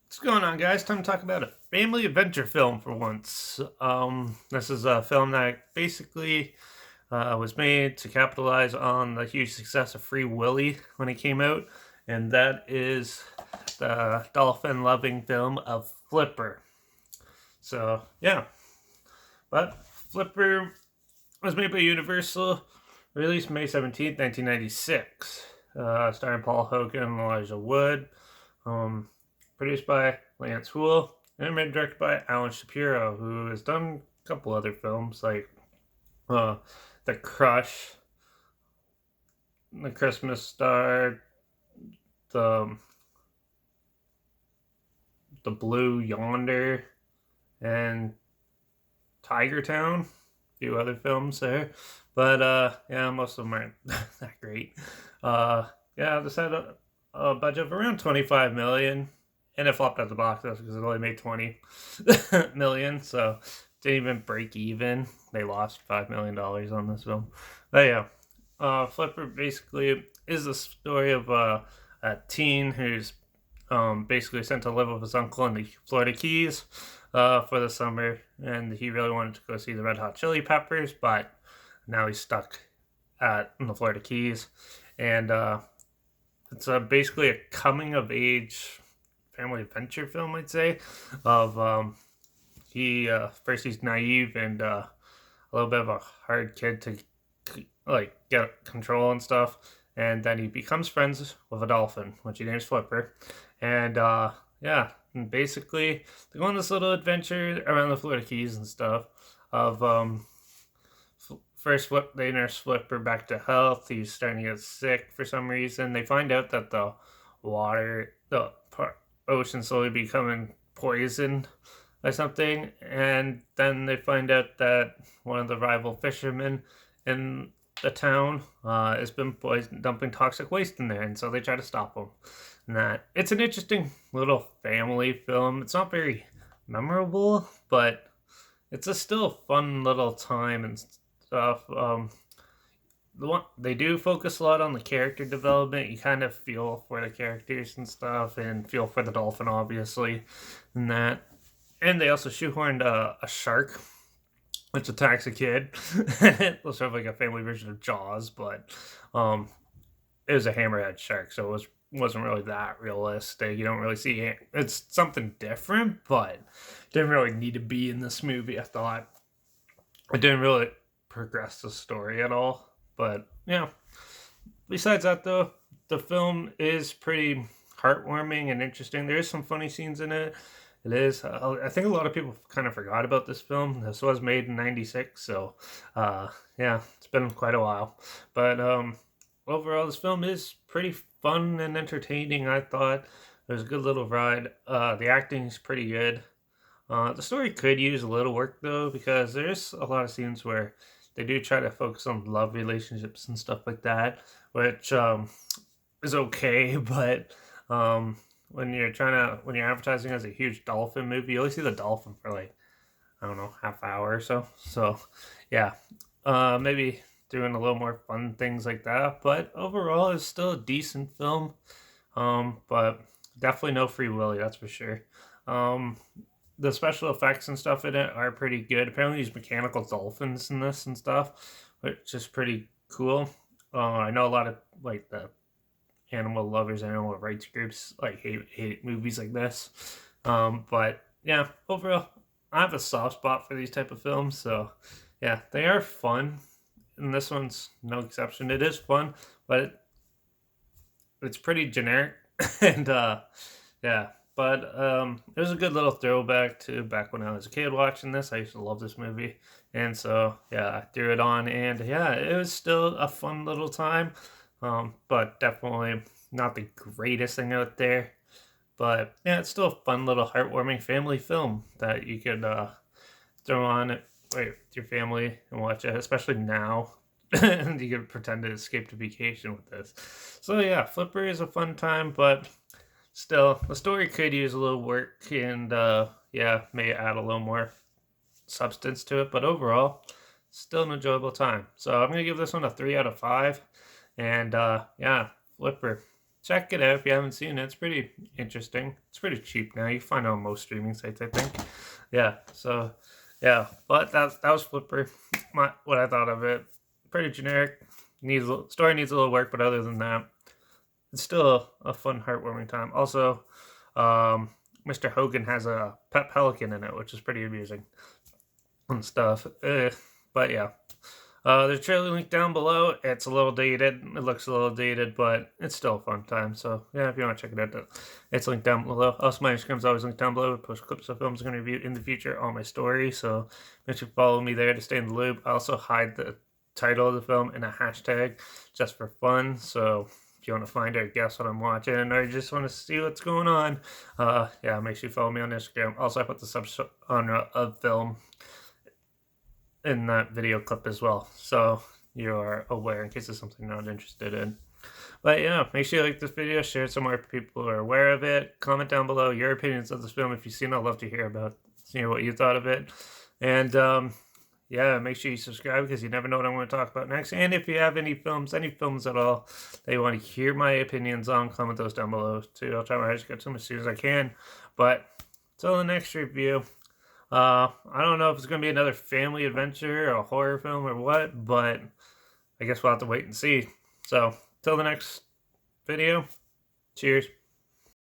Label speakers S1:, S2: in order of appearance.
S1: What's going on, guys? Time to talk about a family adventure film for once. This is a film that basically was made to capitalize on the huge success of Free Willy when it came out, and that is the dolphin-loving film of Flipper. So, yeah, but Flipper was made by Universal, released May 17th, 1996, starring Paul Hogan and Elijah Wood. Um, Produced by Lance Hool, and directed by Alan Shapiro, who has done a couple other films like uh, The Crush, The Christmas Star, the the Blue Yonder, and Tiger Town. A few other films there, but yeah, most of them aren't that great. Yeah, this had a budget of around 25 million, and it flopped at the box office because it only made 20 million, so didn't even break even. They lost $5 million on this film. But yeah, Flipper basically is the story of a teen who's basically sent to live with his uncle in the Florida Keys for the summer, and he really wanted to go see the Red Hot Chili Peppers, but now he's stuck in the Florida Keys, and it's basically a coming of age family adventure film, I'd say. Of he first he's naive and a little bit of a hard kid to like get control and stuff, and then he becomes friends with a dolphin, which he names Flipper, and yeah, and basically they go on this little adventure around the Florida Keys and stuff. Of First, they nurse Flipper back to health. He's starting to get sick for some reason. They find out that the ocean slowly becoming poisoned or something, and then they find out that one of the rival fishermen in the town has been dumping toxic waste in there, and so they try to stop him. And that it's an interesting little family film. It's not very memorable, but it's a still fun little time and stuff. They do focus a lot on the character development. You kind of feel for the characters and stuff, and feel for the dolphin, obviously, and that. And they also shoehorned a shark, which attacks a kid. It was sort of like a family version of Jaws, but um, it was a hammerhead shark, so wasn't really that realistic. You don't really see it. It's something different, but didn't really need to be in this movie. I thought it didn't really progress the story at all. But yeah, besides that, though, the film is pretty heartwarming and interesting. There is some funny scenes in it. It is. I think a lot of people kind of forgot about this film. This was made in '96, so yeah, it's been quite a while. But overall, this film is pretty fun and entertaining. I thought it was a good little ride. The acting is pretty good. The story could use a little work though, because there's a lot of scenes where they do try to focus on love relationships and stuff like that, which is okay. But when you're advertising as a huge dolphin movie, you only see the dolphin for like, I don't know, half hour or so. So yeah, maybe doing a little more fun things like that. But overall, it's still a decent film. But definitely no Free Willy, that's for sure. Um, the special effects and stuff in it are pretty good. Apparently, these mechanical dolphins in this and stuff, which is pretty cool. I know a lot of like the animal lovers, animal rights groups like hate movies like this. But yeah, overall, I have a soft spot for these type of films. So yeah, they are fun, and this one's no exception. It is fun, but it's pretty generic, and yeah. But it was a good little throwback to back when I was a kid watching this. I used to love this movie, and so yeah, I threw it on, and yeah, it was still a fun little time. But definitely not the greatest thing out there. But yeah, it's still a fun little heartwarming family film that you could throw on it with your family and watch it, especially now. And you could pretend to escape to vacation with this. So yeah, Flipper is a fun time, but still, the story could use a little work, and yeah, may add a little more substance to it. But overall, still an enjoyable time. So I'm gonna give this one a 3 out of 5. And yeah, Flipper. check it out if you haven't seen it. It's pretty interesting. It's pretty cheap now. You find it on most streaming sites, I think. Yeah. So, yeah. But that was Flipper. What I thought of it. Pretty generic. Story needs a little work, but other than that, it's still a fun, heartwarming time. Also, Mr. Hogan has a pet pelican in it, which is pretty amusing and stuff. But yeah. There's a trailer link down below. It's a little dated. It looks a little dated, but it's still a fun time. So, yeah, if you want to check it out, it's linked down below. Also, my Instagram's always linked down below. I post clips of films I'm going to review in the future on my story. So, make sure you follow me there to stay in the loop. I also hide the title of the film in a hashtag just for fun. So, if you want to find it or guess what I'm watching, or you just want to see what's going on, yeah, make sure you follow me on Instagram. Also, I put the subgenre of film in that video clip as well, so you're aware in case it's something you're not interested in. But yeah, make sure you like this video, share it so more people are aware of it. Comment down below your opinions of this film if you've seen it. I'd love to hear what you thought of it. And yeah, make sure you subscribe because you never know what I'm going to talk about next. And if you have any films at all that you want to hear my opinions on, comment those down below too. I'll try my hardest to get to them as soon as I can. But until the next review, I don't know if it's going to be another family adventure or a horror film or what, but I guess we'll have to wait and see. So, till the next video, cheers.